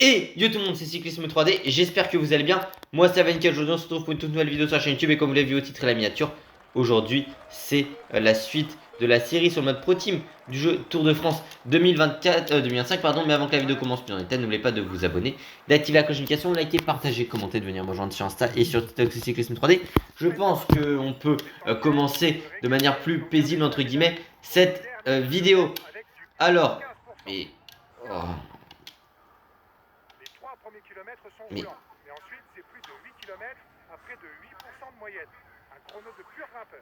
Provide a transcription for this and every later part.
Et yo tout le monde, c'est Cyclisme 3D et j'espère que vous allez bien. Moi c'est Avenka, aujourd'hui on se retrouve pour une toute nouvelle vidéo sur la chaîne YouTube et comme vous l'avez vu au titre et la miniature, aujourd'hui c'est la suite de la série sur le mode Pro Team du jeu Tour de France 2025 pardon. Mais avant que la vidéo commence plus en détail, n'oubliez pas de vous abonner, d'activer la cloche de notification, de liker, partager, commenter, de venir me rejoindre sur Insta et sur TikTok c'est Cyclisme 3D. Je pense qu'on peut commencer de manière plus paisible entre guillemets cette vidéo. Alors, mais... Oh. Kilomètres sont roulants. Mais ensuite, c'est plus de 8 km à près de 8% de moyenne. Un chrono de pur grimpeur.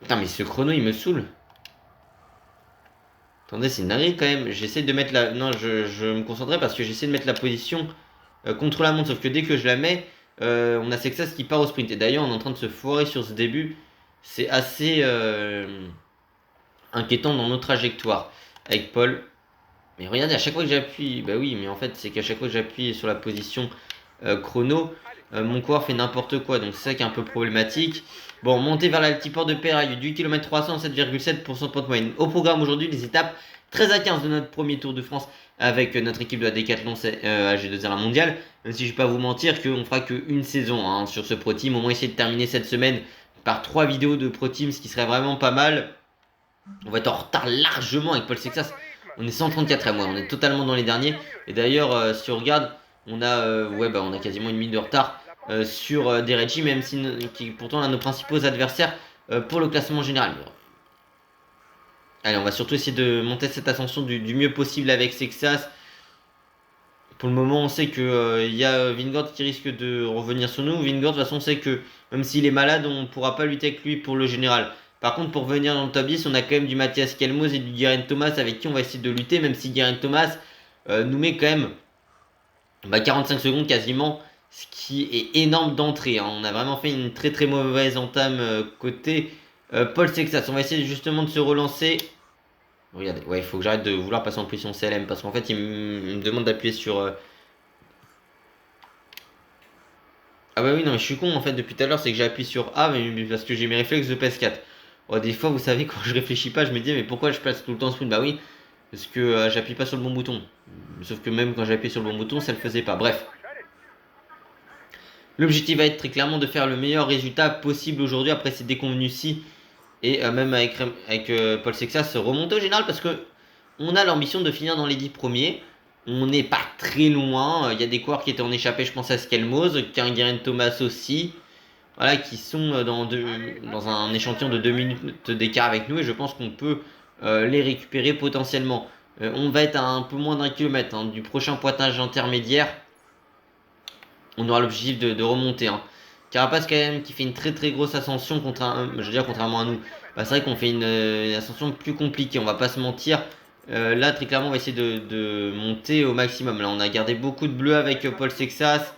Putain, mais ce chrono il me saoule. Attendez, c'est une dinguerie quand même. J'essaie de mettre la... Non, je me concentrais parce que j'essaie de mettre la position contre la montre. Sauf que dès que je la mets, on a Sexas qui part au sprint. Et d'ailleurs, on est en train de se foirer sur ce début. C'est assez inquiétant dans nos trajectoires. Avec Paul. Mais regardez, à chaque fois que j'appuie... Bah oui, mais en fait, c'est qu'à chaque fois que j'appuie sur la position chrono, mon coureur fait n'importe quoi. Donc c'est ça qui est un peu problématique. Bon, monter vers l'altiport de Péraille, du km 300, 7,7% de pente moyenne. Au programme aujourd'hui, les étapes 13 à 15 de notre premier Tour de France avec notre équipe de la Décathlon AG2R mondial. Même si je ne vais pas vous mentir qu'on fera qu'une saison hein, sur ce Pro Team. Au moins essayer de terminer cette semaine par 3 vidéos de Pro Team, ce qui serait vraiment pas mal. On va être en retard largement avec Paul Sexas. On est 134 ouais, on est totalement dans les derniers. Et d'ailleurs, si on regarde, on a, on a quasiment une minute de retard sur des Reggie, même si pourtant on a nos principaux adversaires pour le classement général. Allez, on va surtout essayer de monter cette ascension du mieux possible avec Sexas. Pour le moment, on sait que y a Vingord qui risque de revenir sur nous. Vingord, de toute façon, on sait que même s'il est malade, on ne pourra pas lutter avec lui pour le général. Par contre, pour venir dans le top 10, on a quand même du Mathias Kelmoz et du Geraint Thomas avec qui on va essayer de lutter, même si Geraint Thomas nous met quand même 45 secondes quasiment, ce qui est énorme d'entrée. Hein. On a vraiment fait une très très mauvaise entame côté Paul Sexas. On va essayer justement de se relancer. Regardez, ouais, il faut que j'arrête de vouloir passer en position CLM parce qu'en fait, il me demande d'appuyer sur... Ah bah oui, non, mais je suis con en fait depuis tout à l'heure, c'est que j'appuie sur A mais parce que j'ai mes réflexes de PS4. Oh, des fois, vous savez, quand je réfléchis pas, je me dis, mais pourquoi je place tout le temps sprint? Bah oui, parce que j'appuie pas sur le bon bouton. Sauf que même quand j'appuie sur le bon bouton, ça le faisait pas. Bref. L'objectif va être très clairement de faire le meilleur résultat possible aujourd'hui après ces déconvenus-ci. Et même avec Paul Sexas, remonter au général parce que on a l'ambition de finir dans les 10 premiers. On n'est pas très loin. Il y a des coureurs qui étaient en échappée, je pense à Skelmoz, qu'un Geraint Thomas aussi. Voilà, qui sont dans un échantillon de 2 minutes d'écart avec nous et je pense qu'on peut les récupérer potentiellement. On va être à un peu moins d'1 kilomètre hein, du prochain pointage intermédiaire. On aura l'objectif de remonter. Hein. Carapace quand même qui fait une très très grosse ascension contrairement à nous. Bah, c'est vrai qu'on fait une ascension plus compliquée, on va pas se mentir. Là très clairement on va essayer de monter au maximum. Là on a gardé beaucoup de bleu avec Paul Sexas.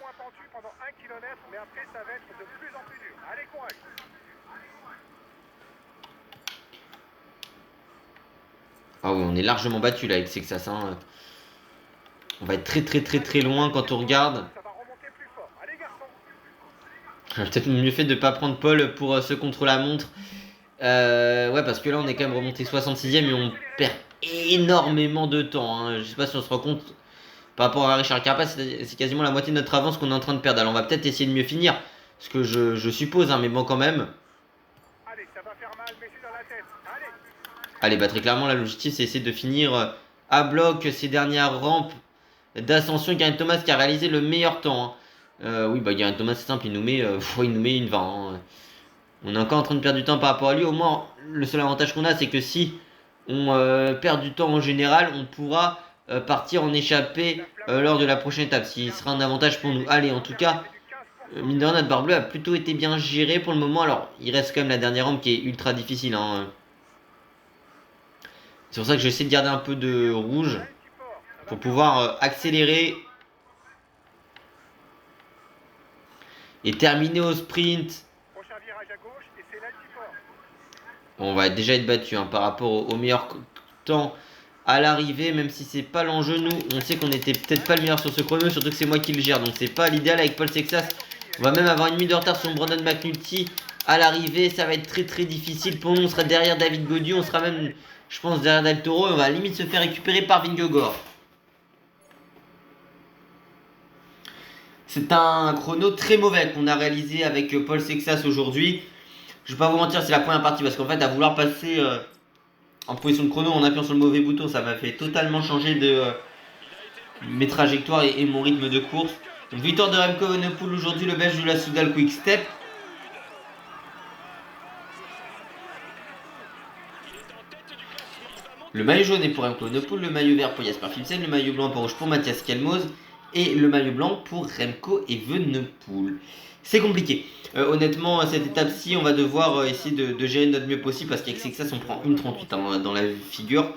Ah oui, on est largement battu là avec Sexas. Hein. On va être très très très très loin quand on regarde. J'aurais peut-être mieux fait de ne pas prendre Paul pour ce contre-la-montre. Ouais, parce que là on est quand même remonté 66ème et on perd énormément de temps. Hein. Je sais pas si on se rend compte par rapport à Richard Carapace, c'est quasiment la moitié de notre avance qu'on est en train de perdre. Alors on va peut-être essayer de mieux finir. Ce que je suppose, hein, mais bon quand même. Allez, bah très clairement, l'objectif c'est essayer de finir à bloc ces dernières rampes d'ascension. Geraint Thomas qui a réalisé le meilleur temps. Hein. Oui, bah Geraint Thomas c'est simple, il nous met une 20. Hein. On est encore en train de perdre du temps par rapport à lui. Au moins, le seul avantage qu'on a, c'est que si on perd du temps en général, on pourra partir en échappée lors de la prochaine étape. Ce qui sera un avantage pour nous. Allez, en tout cas, mine de rien, notre barre bleue a plutôt été bien gérée pour le moment. Alors, il reste quand même la dernière rampe qui est ultra difficile. Hein. C'est pour ça que j'essaie de garder un peu de rouge pour pouvoir accélérer et terminer au sprint. On va déjà être battu hein, par rapport au meilleur temps à l'arrivée, même si c'est pas l'enjeu. Nous, on sait qu'on était peut-être pas le meilleur sur ce chrono, surtout que c'est moi qui le gère, donc c'est pas l'idéal avec Paul Sexas. On va même avoir une minute de retard sur Brandon McNulty à l'arrivée, ça va être très très difficile pour nous. On sera derrière David Gaudu, on sera même, je pense, derrière Del Toro. Et on va limite se faire récupérer par Vingegaard. C'est un chrono très mauvais qu'on a réalisé avec Paul Sexas aujourd'hui. Je vais pas vous mentir, c'est la première partie parce qu'en fait, à vouloir passer en position de chrono en appuyant sur le mauvais bouton, ça m'a fait totalement changer de mes trajectoires et mon rythme de course. Donc, victoire de Remco Evenepoel aujourd'hui, le Belge de la Soudal Quick Step. Le maillot jaune est pour Remco Evenepoel, le maillot vert pour Jasper Philipsen, le maillot blanc pour rouge pour Mathias Kelmoz et le maillot blanc pour Remco Evenepoel. C'est compliqué. Honnêtement, à cette étape-ci, on va devoir essayer de gérer notre mieux possible parce qu'avec Sexas, on prend 1,38 hein, dans la figure.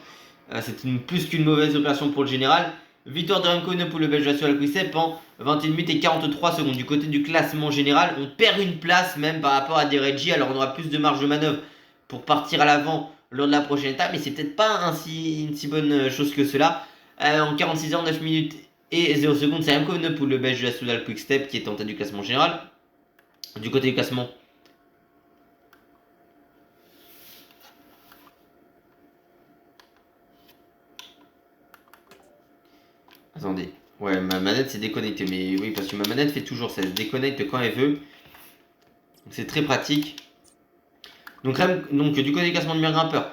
C'est plus qu'une mauvaise opération pour le général. Victoire de Remco Evenepoel, le Belge sur la Quick-Step en 21 minutes et 43 secondes. Du côté du classement général, on perd une place même par rapport à des Reggie. Alors on aura plus de marge de manœuvre pour partir à l'avant lors de la prochaine étape, mais c'est peut-être pas une si bonne chose que cela. En 46 heures, 9 minutes et 0 secondes, c'est Remco Evenepoel, le Belge de la Soudal Quick-Step qui est en tête du classement général. Du côté du classement, attendez, ouais, ma manette s'est déconnectée, mais oui, parce que ma manette fait toujours ça, elle se déconnecte quand elle veut. C'est très pratique. Donc du côté du classement du meilleur grimpeur,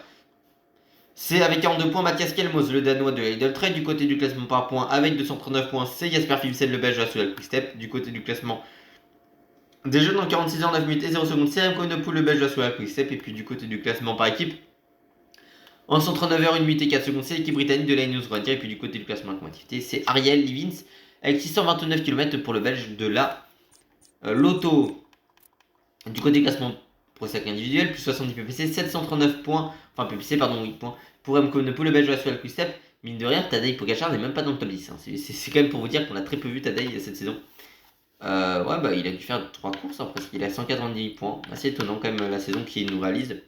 c'est avec 42 points Mathias Kelmoz, le Danois de Heideltrade. Du côté du classement par points, avec 239 points, c'est Jasper Philipsen, le Belge de la Soudal Quick Step. Du côté du classement des jeunes en 46 heures, 9 minutes et 0 secondes, c'est Remco Evenepoel, le Belge de la Soudal Quick Step. Et puis du côté du classement par équipe, en 139 heures, 1 minute et 4 secondes, c'est l'équipe britannique de Linus Grandier. Et puis du côté du classement activité, c'est Ariel Livins avec 629 km pour le Belge de la Lotto. Du côté du classement pour les sacs individuels, plus 70 ppc, 739 points, enfin ppc, pardon, 8 points pour Remco Evenepoel, le Belge de la Soudal Quick Step. Mine de rien, Tadej Pogacar n'est même pas dans le top 10. Hein. C'est quand même pour vous dire qu'on a très peu vu Tadej cette saison. Ouais, bah il a dû faire 3 courses hein, presque. Il a 190 points. Assez étonnant quand même la saison qu'il nous réalise.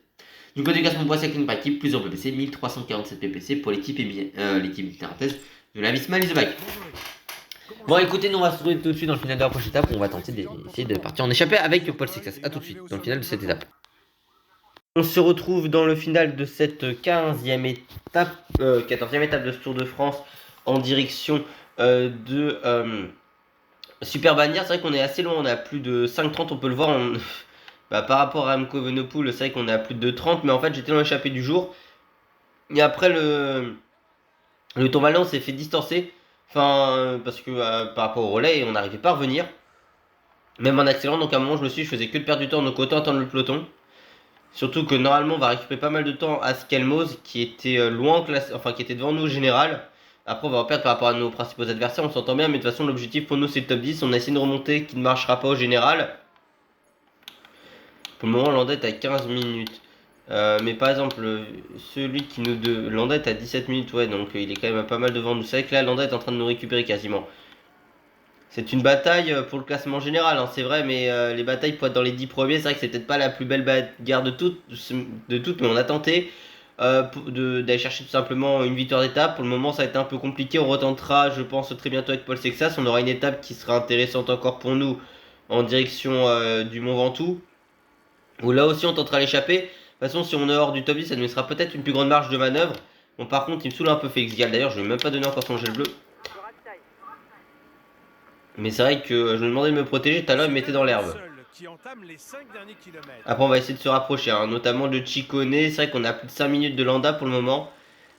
Du côté du classement pour cycling par équipe, plus en ppc, 1347 ppc pour l'équipe néerlandaise de la Visma Leasebike. Bon, écoutez, nous on va se retrouver tout de suite dans le final de la prochaine étape. On va tenter d'essayer de partir en échappée avec Paul Sexas. A tout de suite dans le final de cette étape. On se retrouve dans le final de cette 14e étape de ce Tour de France en direction de Super Bagnères. C'est vrai qu'on est assez loin, on est à plus de 5,30, on peut le voir. Par rapport à Remco Evenepoel, c'est vrai qu'on est à plus de 30, mais en fait j'étais dans l'échappée du jour. Et après le Tour Valence s'est fait distancer. Enfin, parce que par rapport au relais, on n'arrivait pas à revenir. Même en accélérant, donc à un moment je faisais que de perdre du temps, donc autant attendre le peloton. Surtout que normalement on va récupérer pas mal de temps à Skelmoz qui était loin qui était devant nous au général. Après on va en perdre par rapport à nos principaux adversaires, on s'entend bien, mais de toute façon l'objectif pour nous c'est le top 10. On a essayé de remonter qui ne marchera pas au général. Pour le moment Landette à 15 minutes. Mais par exemple celui qui nous Landette à 17 minutes, ouais, donc il est quand même pas mal devant nous. C'est vrai que là Landette est en train de nous récupérer quasiment. C'est une bataille pour le classement général, hein, c'est vrai, mais les batailles pour être dans les 10 premiers, c'est vrai que c'est peut-être pas la plus belle bagarre de toutes, mais on a tenté d'aller chercher tout simplement une victoire d'étape. Pour le moment, ça a été un peu compliqué. On retentera, je pense, très bientôt avec Paul Sexas. On aura une étape qui sera intéressante encore pour nous en direction du Mont Ventoux, où là aussi on tentera l'échapper. De toute façon, si on est hors du top 10, ça nous laissera peut-être une plus grande marge de manœuvre. Bon, par contre, il me saoule un peu Félix Gall. D'ailleurs, je lui ai même pas donné encore son gel bleu. Mais c'est vrai que je me demandais de me protéger, tout à l'heure il me mettait dans l'herbe. Après on va essayer de se rapprocher, hein, notamment de Ciccone. C'est vrai qu'on a plus de 5 minutes de Landa pour le moment.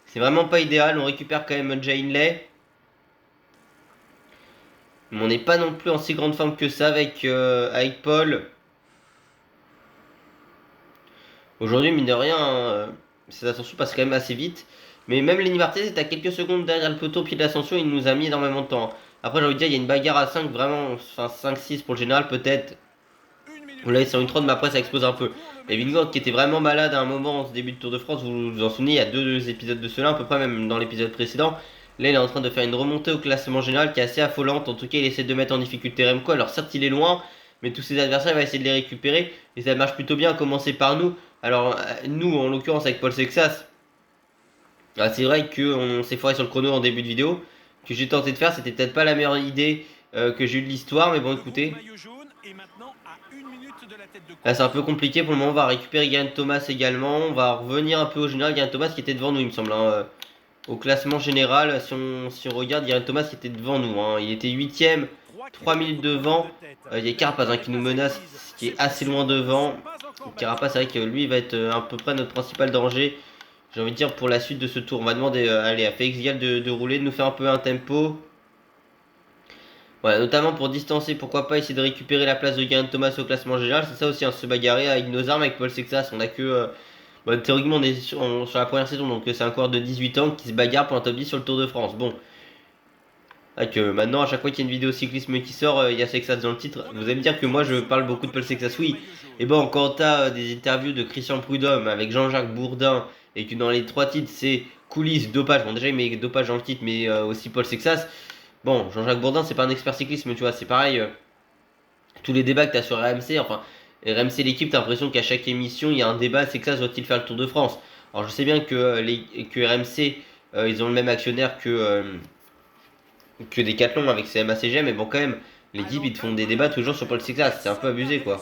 C'est vraiment pas idéal, on récupère quand même Jay Hindley. Mais on n'est pas non plus en si grande forme que ça avec Paul. Aujourd'hui, mine de rien, cette ascension passe quand même assez vite. Mais même Lenny Martinez est à quelques secondes derrière le peloton au pied de l'ascension, il nous a mis énormément de temps. Après, j'ai envie de dire, il y a une bagarre à 5, vraiment, enfin 5-6 pour le général, peut-être. Là, ils sont une 30, mais après, ça explose un peu. Et Vingegaard, qui était vraiment malade à un moment en ce début de Tour de France, vous vous en souvenez, il y a deux épisodes de cela, à peu près même dans l'épisode précédent. Là, il est en train de faire une remontée au classement général qui est assez affolante. En tout cas, il essaie de mettre en difficulté Remco. Alors, certes, il est loin, mais tous ses adversaires, il va essayer de les récupérer. Et ça marche plutôt bien, à commencer par nous. Alors, nous, en l'occurrence, avec Paul Sexas, c'est vrai qu'on s'est foiré sur le chrono en début de vidéo. Que j'ai tenté de faire, c'était peut-être pas la meilleure idée que j'ai eu de l'histoire, mais bon, écoutez. Là, c'est un peu compliqué pour le moment. On va récupérer Geraint Thomas également. On va revenir un peu au général. Geraint Thomas qui était devant nous, il me semble. Hein. Au classement général, si on regarde, Geraint Thomas qui était devant nous. Hein. Il était 8ème, 3 minutes devant. Il y a Carapaz qui nous menace, qui est assez loin devant. Carapaz, c'est vrai que lui, il va être à peu près notre principal danger. J'ai envie de dire pour la suite de ce tour. On va demander allez, à Félix Gall de rouler, de nous faire un peu un tempo. Voilà, notamment pour distancer, pourquoi pas essayer de récupérer la place de Geraint Thomas au classement général. C'est ça aussi, hein, se bagarrer avec nos armes, avec Paul Sexas. On a que. Théoriquement, on est sur la première saison, donc c'est un coureur de 18 ans qui se bagarre pour un top 10 sur le Tour de France. Bon. Avec, maintenant, à chaque fois qu'il y a une vidéo cyclisme qui sort, il y a Sexas dans le titre. Vous allez me dire que moi je parle beaucoup de Paul Sexas, oui. Et bon, quand t'as des interviews de Christian Prudhomme avec Jean-Jacques Bourdin, et que dans les 3 titres c'est coulisses, dopage, bon déjà il met dopage dans le titre, mais aussi Paul Sexas. Bon, Jean-Jacques Bourdin, c'est pas un expert cyclisme, tu vois, c'est pareil. Tous les débats que tu as sur RMC, enfin, RMC l'équipe, tu as l'impression qu'à chaque émission, il y a un débat, c'est que ça doit-il faire le Tour de France. Alors je sais bien que RMC, ils ont le même actionnaire que Decathlon avec CMA-CGM, mais bon, quand même, l'équipe, ils te font des débats toujours sur Paul Sexas, c'est un peu abusé, quoi.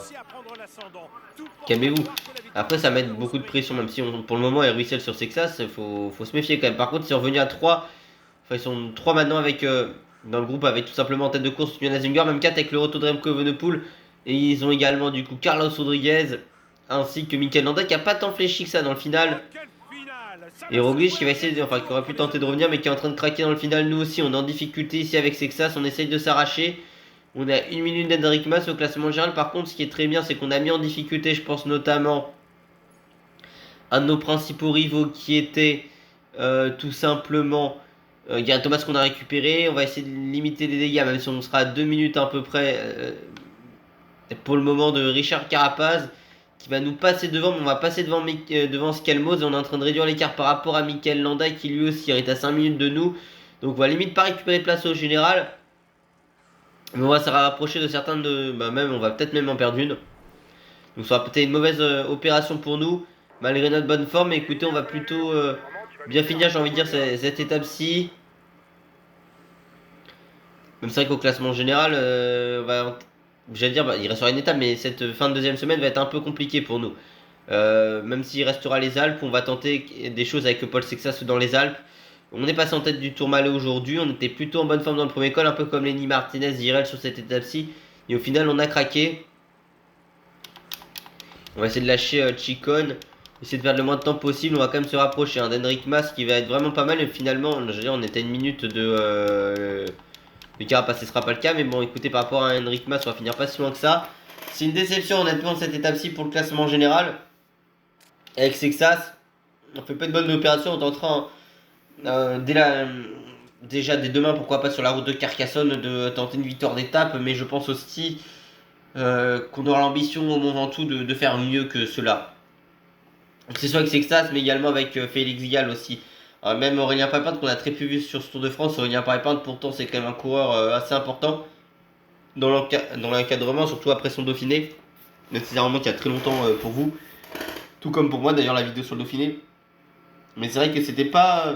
Calmez-vous. Après, ça met beaucoup de pression, même si pour le moment, il ruisselle sur Sexas, faut se méfier quand même. Par contre, ils sont revenus à 3, enfin, ils sont 3 maintenant avec, dans le groupe, avec tout simplement en tête de course Jonas Vingegaard, même 4 avec le retour de Remco Evenepoel. Et ils ont également, du coup, Carlos Rodriguez, ainsi que Mikel Landa, qui a pas tant fléchi que ça dans le final. Et Roglic qui va essayer, enfin qui aurait pu tenter de revenir mais qui est en train de craquer dans le final. Nous aussi on est en difficulté ici avec Sexas, on essaye de s'arracher. On a 1 minute d'Hendrik Mas au classement général. Par contre ce qui est très bien c'est qu'on a mis en difficulté, je pense notamment un de nos principaux rivaux qui était tout simplement Geraint Thomas qu'on a récupéré. On va essayer de limiter les dégâts même si on sera à 2 minutes à peu près pour le moment de Richard Carapaz qui va nous passer devant, mais on va passer devant Skelmos et on est en train de réduire l'écart par rapport à Mikel Landa qui lui aussi est à 5 minutes de nous. Donc on va limite pas récupérer de place au général. Mais on va se rapprocher de certains de. Même on va peut-être même en perdre une. Donc ça va peut-être une mauvaise opération pour nous. Malgré notre bonne forme. Mais écoutez, on va plutôt bien finir, j'ai envie de dire, cette étape-ci. Même c'est vrai qu'au classement général, j'allais dire, il restera une étape, mais cette fin de deuxième semaine va être un peu compliquée pour nous. Même s'il restera les Alpes, on va tenter des choses avec Paul Sexas dans les Alpes. On est passé en tête du Tourmalet aujourd'hui, on était plutôt en bonne forme dans le premier col, un peu comme Lenny Martinez, Jirel sur cette étape-ci. Et au final, on a craqué. On va essayer de lâcher Chicone, essayer de faire le moins de temps possible. On va quand même se rapprocher d'Henrik Mas qui va être vraiment pas mal. Et finalement, je veux dire, on était à une minute de Carapaz, ce sera pas le cas. Mais bon, écoutez, par rapport à Henrik Mas, on va finir pas si loin que ça. C'est une déception honnêtement cette étape-ci pour le classement général. Avec Sexas, on fait pas de bonne opération, on tentera déjà dès demain, pourquoi pas sur la route de Carcassonne, de tenter une victoire d'étape, mais je pense aussi qu'on aura l'ambition au Mont Ventoux de faire mieux que cela. Que ce soit avec Sexas, mais également avec Félix Gall aussi. Même Aurélien Papin, qu'on a très peu vu sur ce Tour de France, Aurélien Papin, pourtant c'est quand même un coureur assez important dans l'encadrement, surtout après son Dauphiné. Nécessairement qu'il y a très longtemps pour vous. Tout comme pour moi d'ailleurs la vidéo sur le Dauphiné. Mais c'est vrai que c'était pas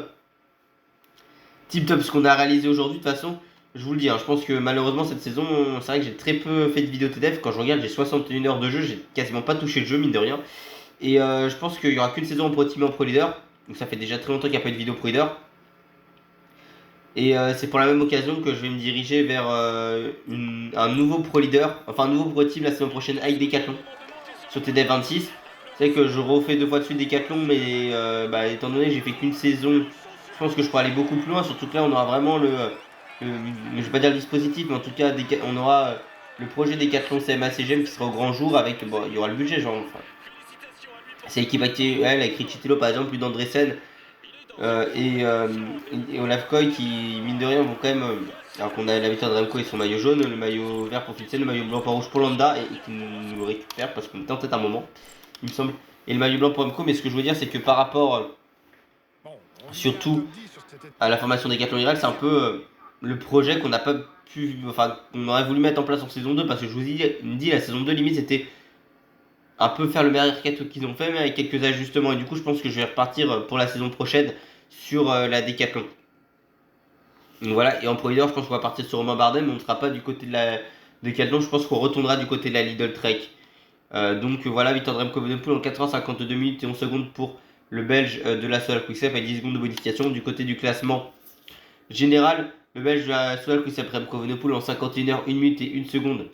tip top ce qu'on a réalisé aujourd'hui de toute façon. Je vous le dis, hein, je pense que malheureusement cette saison, c'est vrai que j'ai très peu fait de vidéos TDF. Quand je regarde, j'ai 61 heures de jeu, j'ai quasiment pas touché le jeu, mine de rien. Et je pense qu'il y aura qu'une saison en Pro Team et en Pro Leader. Donc ça fait déjà très longtemps qu'il n'y a pas eu de vidéo Pro Leader. Et c'est pour la même occasion que je vais me diriger vers un nouveau Pro Leader, enfin un nouveau Pro Team la semaine prochaine avec Decathlon sur TDF 26. C'est vrai que je refais 2 fois de suite Decathlon, mais étant donné que j'ai fait qu'une saison, je pense que je pourrais aller beaucoup plus loin. Surtout que là, on aura vraiment je vais pas dire le dispositif, mais en tout cas, on aura le projet Decathlon CMA-CGM qui sera au grand jour avec, il y aura le budget, genre, enfin, c'est l'équipe actuelle avec Richie Tello par exemple, plus d'Andresen et Olaf Koy qui, mine de rien, vont quand même, alors qu'on a la victoire de Remco et son maillot jaune, le maillot vert pour Philipsen, le maillot blanc pour rouge pour Landa, et qui nous le récupère parce qu'on était en tête à un moment, il me semble, et le maillot blanc pour Remco. Mais ce que je veux dire, c'est que par rapport surtout à la formation des Decathlon Iral, c'est un peu le projet qu'on n'a pas pu, enfin qu'on aurait voulu mettre en place en saison 2, parce que je vous dis la saison 2 limite c'était un peu faire le meilleur mercato qu'ils ont fait, mais avec quelques ajustements. Et du coup, je pense que je vais repartir pour la saison prochaine sur la Decathlon. Donc voilà, et en Pro Leader, je pense qu'on va partir sur Romain Bardet, mais on ne sera pas du côté de Décathlon, je pense qu'on retournera du côté de la Lidl Trek. Donc voilà, victoire de Remco Evenepoel en 4h52 minutes et 11 secondes pour le Belge de la Soudal Quick-Step avec 10 secondes de bonification. Du côté du classement général, le Belge de la Soudal Quick-Step Remco Evenepoel en 51h, 1 minute et 1 seconde.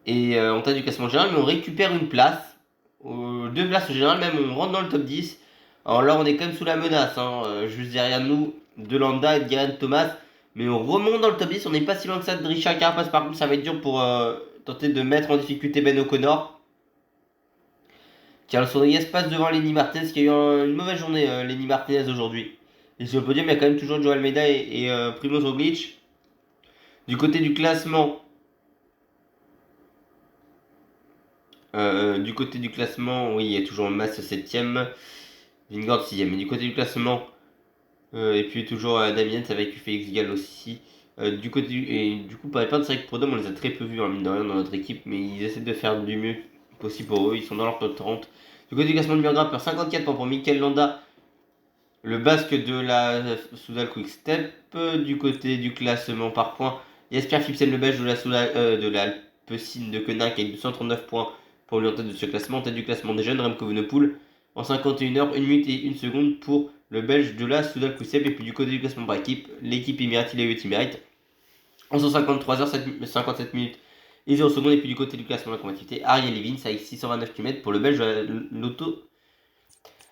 Et en tête du classement général, mais on récupère une place. Deux places au général, même on rentre dans le top 10. Alors là, on est quand même sous la menace. Juste derrière nous, De Landa et de Geraint Thomas. Mais on remonte dans le top 10. On n'est pas si loin que ça de Richard Carapaz. Par contre, ça va être dur pour tenter de mettre en difficulté Ben O'Connor. Carlos Rodriguez passe devant Lenny Martinez, qui a eu une mauvaise journée, Lenny Martinez aujourd'hui. Et sur le podium, il y a quand même toujours Joe Almeida et Primoz Roglic. Du côté du classement, oui, il y a toujours Mas 7ème, Vingard 6ème. Mais du côté du classement, et puis toujours Damien avec Félix Gall aussi. Du coup, par exemple, c'est vrai que Prodome, on les a très peu vus, mine de rien, dans notre équipe, mais ils essaient de faire du mieux possible pour eux. Ils sont dans leur top 30. Du côté du classement numéro 1, 54 points pour Mikel Landa, le basque de la Soudal Quick Step. Du côté du classement par points, Jasper Philipsen, le belge de l'Alpecin de Konak, avec 239 points pour lui en tête de ce classement. En tête du classement des jeunes, Remco Evenepoel en 51h, 1 minute et 1 seconde pour le belge de la Soudal Quick Step. Et puis du côté du classement par équipe, l'équipe Emirates, il a eu Emirates en 153h, 57 minutes et 0 secondes. Et puis du côté du classement de la combativité, Ariel Levins avec 629 km pour le belge de l'auto.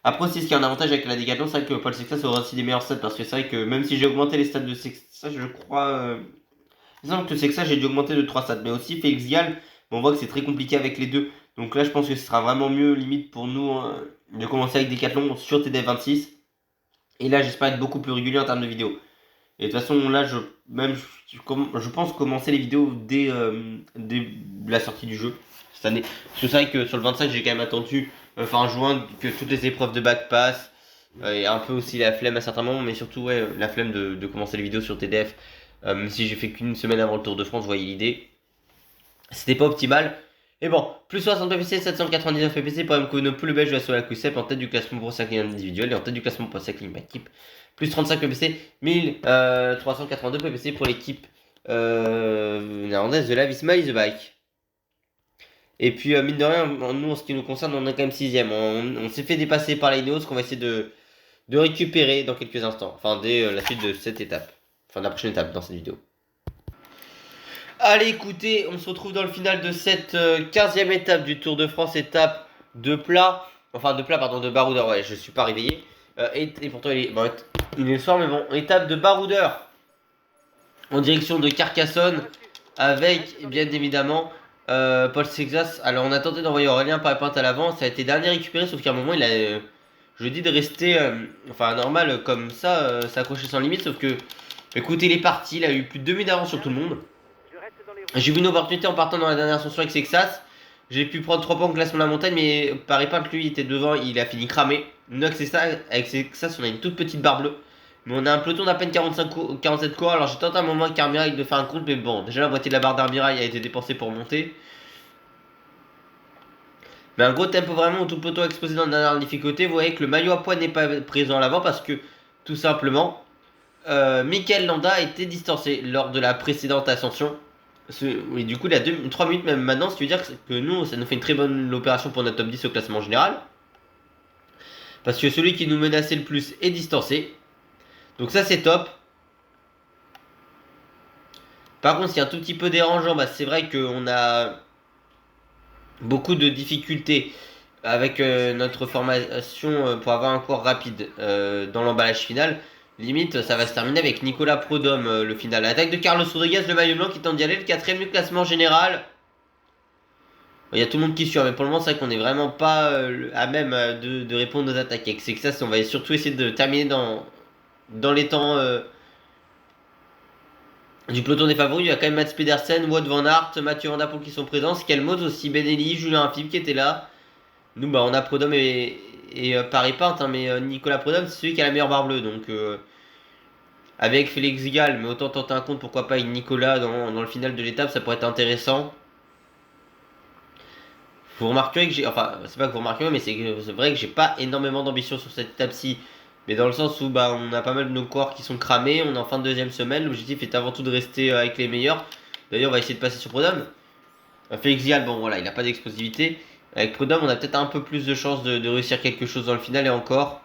Après aussi, ce qui a un avantage avec la Décathlon, c'est vrai que Paul Sexas aura aussi des meilleurs stats, parce que c'est vrai que même si j'ai augmenté les stats de Sexas, je crois... Il semble que Sexas, j'ai dû augmenter de 3 stats, mais aussi Félix Gall, on voit que c'est très compliqué avec les deux. Donc là, je pense que ce sera vraiment mieux, limite, pour nous, de commencer avec Décathlon sur TDF26. Et là, j'espère être beaucoup plus régulier en termes de vidéos. Et de toute façon, là, je pense commencer les vidéos dès la sortie du jeu, cette année. Parce que c'est vrai que sur le 25, j'ai quand même attendu fin juin que toutes les épreuves de bac passent. Et un peu aussi la flemme à certains moments, mais surtout ouais, la flemme de commencer les vidéos sur TDF. Même si j'ai fait qu'une semaine avant le Tour de France, vous voyez l'idée. C'était pas optimal. Et bon, plus 60 PPC, 799 PPC pour Remco Evenepoel, le belge de la Soudal Quick-Step en tête du classement pour cycling individuel et en tête du classement pour cycling équipe. Plus 35 PPC, 1382 PPC pour l'équipe néerlandaise de la Visma Lease Bike. Et puis, mine de rien, nous, en ce qui nous concerne, on est quand même 6ème. On s'est fait dépasser par la Ineos, qu'on va essayer de récupérer dans quelques instants. Enfin, dès la suite de cette étape. Enfin, de la prochaine étape dans cette vidéo. Allez, écoutez, on se retrouve dans le final de cette 15ème étape du Tour de France, étape de plat. Enfin, de baroudeur, ouais, je suis pas réveillé. Et pourtant, il est le soir, mais bon, étape de baroudeur. En direction de Carcassonne, avec, bien évidemment, Paul Sexas. Alors, on a tenté d'envoyer Aurélien Paripinte à l'avant, ça a été dernier récupéré, sauf qu'à un moment, il a... je dis de rester, normal, comme ça, s'accrocher sans limite, sauf que, écoutez, il est parti, il a eu plus de 2 minutes d'avance sur tout le monde. J'ai vu une opportunité en partant dans la dernière ascension avec Sexas. J'ai pu prendre 3 points au classement de la montagne, mais Paripinte, lui, il était devant, il a fini cramé. Nous, avec Sexas, on a une toute petite barre bleue. Mais on a un peloton d'à peine 47 coureurs. Alors j'ai tenté un moment avec Armirail de faire un compte, mais bon, déjà la moitié de la barre d'Armirail a été dépensée pour monter. Mais un gros tempo vraiment où tout le peloton exposé dans la dernière difficulté. Vous voyez que le maillot à poids n'est pas présent à l'avant parce que, tout simplement, Mikel Landa a été distancé lors de la précédente ascension. Oui, du coup, il a 3 minutes même maintenant, ce qui veut dire que nous, ça nous fait une très bonne opération pour notre top 10 au classement général. Parce que celui qui nous menaçait le plus est distancé. Donc ça, c'est top. Par contre, ce qui est un tout petit peu dérangeant, c'est vrai qu'on a beaucoup de difficultés avec notre formation pour avoir un cours rapide dans l'emballage final. Limite, ça va se terminer avec Nicolas Prodhomme, le final. Attaque de Carlos Rodriguez, le maillot blanc qui tente d'y aller, le 4ème du classement général. Il y a tout le monde qui suit, mais pour le moment, c'est vrai qu'on n'est vraiment pas à même de répondre aux attaques. Avec Sexas, on va surtout essayer de terminer dans les temps du peloton des favoris. Il y a quand même Mats Pedersen, Wout van Aert, Mathieu Van Der Poel qui sont présents. Skelmos aussi, Benelli, Julien Philippe qui était là. Nous, on a Prodhomme et Paripinte, mais Nicolas Prodhomme, c'est celui qui a la meilleure barre bleue. Donc, avec Félix Gall, mais autant tenter un compte, pourquoi pas avec Nicolas dans le final de l'étape, ça pourrait être intéressant. Vous remarquerez que c'est pas que vous remarquerez, mais c'est vrai que j'ai pas énormément d'ambition sur cette étape-ci. Mais dans le sens où on a pas mal de nos corps qui sont cramés, on est en fin de deuxième semaine, l'objectif est avant tout de rester avec les meilleurs. D'ailleurs, on va essayer de passer sur Prud'homme. Félix Gall, bon voilà, il n'a pas d'explosivité. Avec Prud'homme, on a peut-être un peu plus de chances de réussir quelque chose dans le final et encore.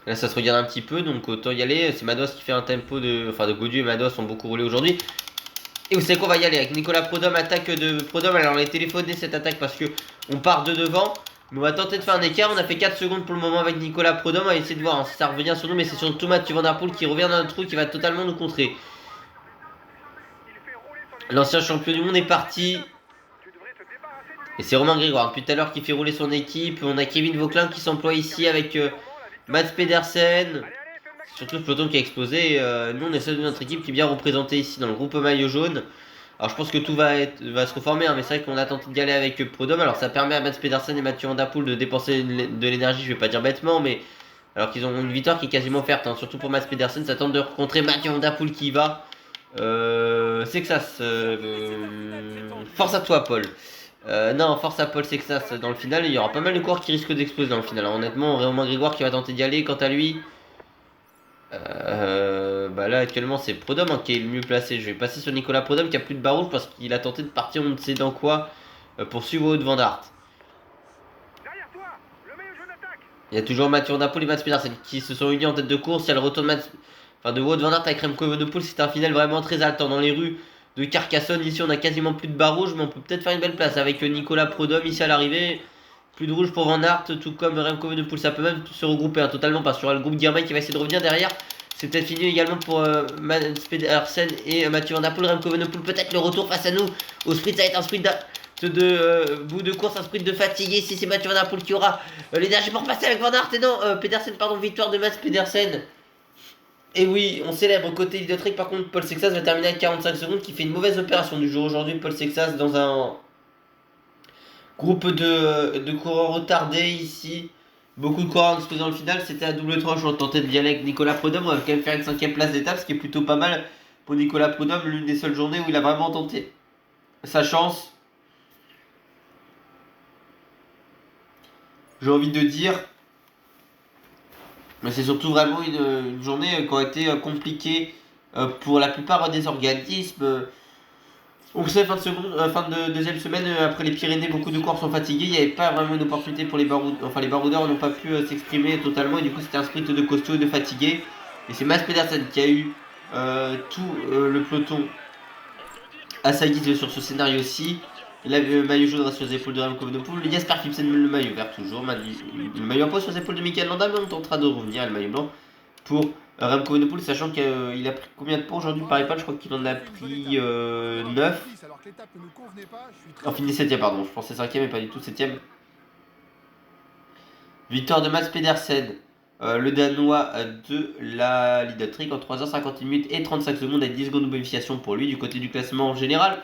Là, ça se regarde un petit peu, donc autant y aller. C'est Mados qui fait un tempo de. Enfin, de Gaudu et Mados ont beaucoup roulé aujourd'hui. Et vous savez qu'on va y aller avec Nicolas Prud'homme, attaque de Prud'homme. Alors, on a téléphoné cette attaque parce que on part de devant. Mais on va tenter de faire un écart. On a fait 4 secondes pour le moment avec Nicolas Prud'homme. On va essayer de voir hein, si ça revient sur nous. Mais c'est surtout Mathieu Van Der Poel qui revient dans le trou qui va totalement nous contrer. L'ancien champion du monde est parti. Et c'est Romain Grégoire depuis tout à l'heure qui fait rouler son équipe. On a Kevin Vauquelin qui s'emploie ici avec Mats Pedersen. Surtout ce peloton qui a explosé. Nous on est seul de notre équipe qui est bien représentée ici dans le groupe maillot jaune. Alors je pense que tout va se reformer, hein, mais c'est vrai qu'on a tenté d'y aller avec Prud'homme. Alors ça permet à Mats Pedersen et Mathieu Van Der Poel de dépenser de l'énergie, je vais pas dire bêtement, mais alors qu'ils ont une victoire qui est quasiment offerte. Hein. Surtout pour Mats Pedersen, ça tente de rencontrer Mathieu Van Der Poel qui y va. Sexas, force à toi Paul. Non, force à Paul Sexas dans le final. Il y aura pas mal de coureurs qui risquent d'exploser dans le final. Alors, honnêtement, Romain Grégoire qui va tenter d'y aller. Quant à lui, bah là actuellement c'est Prud'homme hein, qui est le mieux placé. Je vais passer sur Nicolas Prud'homme qui a plus de barreau parce qu'il a tenté de partir on ne sait dans quoi pour suivre Wout van Aert. Il y a toujours Mathieu Van Der Poel et Mats Pedersen qui se sont unis en tête de course. Il y a le retour de Wout van Aert avec Remco Evenepoel. C'est un final vraiment très haletant dans les rues de Carcassonne. Ici on a quasiment plus de barres rouges mais on peut peut-être faire une belle place avec Nicolas Prud'homme ici à l'arrivée. Plus de rouge pour Van Aert, tout comme Remco Evenepoel. Ça peut même se regrouper hein, totalement parce qu'il y aura le groupe Guermain qui va essayer de revenir derrière. C'est peut-être fini également pour Mats Pedersen et Mathieu Van Der Poel. Remco Evenepoel peut-être le retour face à nous. Au sprint, ça va être un sprint de bout de course, un sprint de fatigué. Si c'est Mathieu Van Der Poel qui aura l'énergie pour passer avec Van Aert. Et non, Pedersen, pardon, victoire de Mats Pedersen. Et oui, on célèbre côté Lead Trek. Par contre, Paul Sexas va terminer à 45 secondes, qui fait une mauvaise opération du jour aujourd'hui. Paul Sexas dans un groupe de coureurs retardés ici. Beaucoup de coureurs explosés dans le final. C'était à double tranche. On tentait d'y aller avec Nicolas Prud'homme. On va quand même faire une 5ème place d'étape, ce qui est plutôt pas mal pour Nicolas Prud'homme. L'une des seules journées où il a vraiment tenté sa chance. J'ai envie de dire. Mais c'est surtout vraiment une journée qui a été compliquée pour la plupart des organismes. On sait, fin de deuxième semaine, après les Pyrénées, beaucoup de coureurs sont fatigués. Il n'y avait pas vraiment une opportunité pour les baroudeurs. Enfin, les baroudeurs n'ont pas pu s'exprimer totalement. Et du coup, c'était un sprint de costaud et de fatigués. Et c'est Mats Pedersen qui a eu tout le peloton à sa guise sur ce scénario-ci. Le maillot jaune reste sur les épaules de Remco Evenepoel. Jasper Philipsen, le maillot vert toujours. Le maillot en poste sur les épaules de Michael Landa, mais on tentera de revenir à le maillot blanc pour Remco Evenepoel, sachant qu'il a pris combien de points aujourd'hui par iPad? Je crois qu'il en a pris 9. En fini 7ème, pardon. Je pensais 5ème et pas du tout 7ème. Victoire de Mats Pedersen, le Danois de la Lead Trek en 3h51 minutes et 35 secondes avec 10 secondes de bonification pour lui du côté du classement général.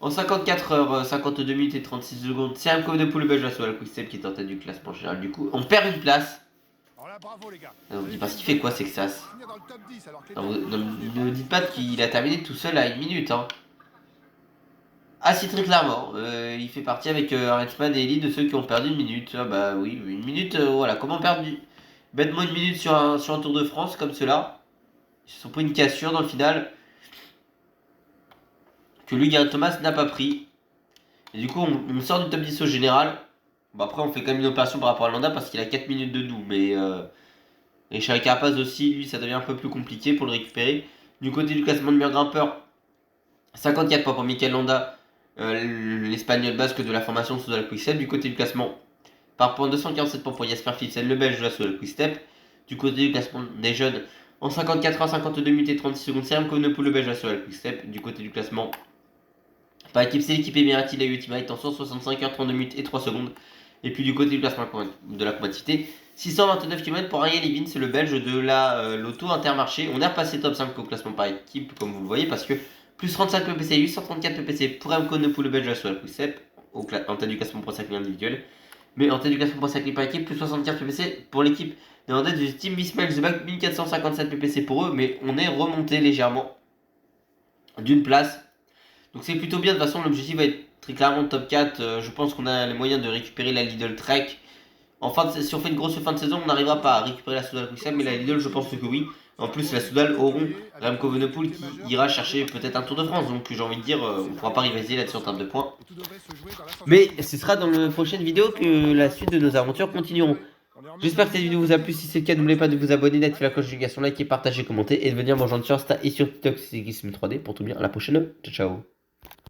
En 54h, 52 minutes et 36 secondes, c'est Remco Evenepoel le Belge à la Quick-Step qui est en tête du classement général. Du coup, on perd une place. Bravo, les gars. On me dit parce qu'il fait quoi, Sexas? Ne me dites pas qu'il a terminé tout seul à 1 minute. Hein. Ah si, très clairement. Il fait partie avec Aretsman et Ellie de ceux qui ont perdu 1 minute. Ah bah oui, 1 minute, voilà. Comment perdre bêtement 1 minute sur un Tour de France comme cela? Ils se sont pris une cassure dans le final que lui, Geraint Thomas, n'a pas pris. Et du coup, on sort du top 10 au général. Bon, après, on fait quand même une opération par rapport à Landa parce qu'il a 4 minutes de doux. Mais et Charles Carapaz aussi, lui, ça devient un peu plus compliqué pour le récupérer. Du côté du classement de meilleur grimpeur, 54 points pour Michael Landa, l'espagnol basque de la formation sous la Quick-Step. Du côté du classement, par point 247 points pour Jasper Philipsen, le belge de la sous la Quick-Step. Du côté du classement des jeunes, en 54 à 52 minutes et 36 secondes, c'est Remco Evenepoel le belge de la sous la Quick-Step. Du côté du classement, par équipe, c'est l'équipe Emirati, la Ultimate en 165 h 32 minutes et 3 secondes. Et puis du côté du classement de la quantité, 629 km pour Ariel Levin, c'est le belge de la Lotto Intermarché. On est repassé top 5 au classement par équipe, comme vous le voyez, parce que plus 35 ppc, 834 ppc pour Remco Evenepoel le belge de la Soal Quick-Step, en tête du classement pour cycling individuel. Mais en tête du classement pour cycling par équipe, plus 75 ppc pour l'équipe néerlandaise du Team Visma Zebak, 1457 ppc pour eux, mais on est remonté légèrement d'une place. Donc c'est plutôt bien, de toute façon l'objectif va être très clairement top 4, je pense qu'on a les moyens de récupérer la Lidl Trek. Si on fait une grosse fin de saison, on n'arrivera pas à récupérer la Soudal Quick-Step, mais la Lidl je pense que oui. En plus, la Soudal auront Remco Evenepoel qui ira chercher peut-être un Tour de France. Donc j'ai envie de dire, on ne pourra pas rivaliser là-dessus en termes de points. Mais ce sera dans la prochaine vidéo que la suite de nos aventures continueront. J'espère que cette vidéo vous a plu. Si c'est le cas, n'oubliez pas de vous abonner, d'activer la cloche de notification, liker, partager, commenter et de venir me rejoindre sur Insta et sur TikTok, c'est Gizmo 3D pour tout bien. À la prochaine. Ciao, ciao.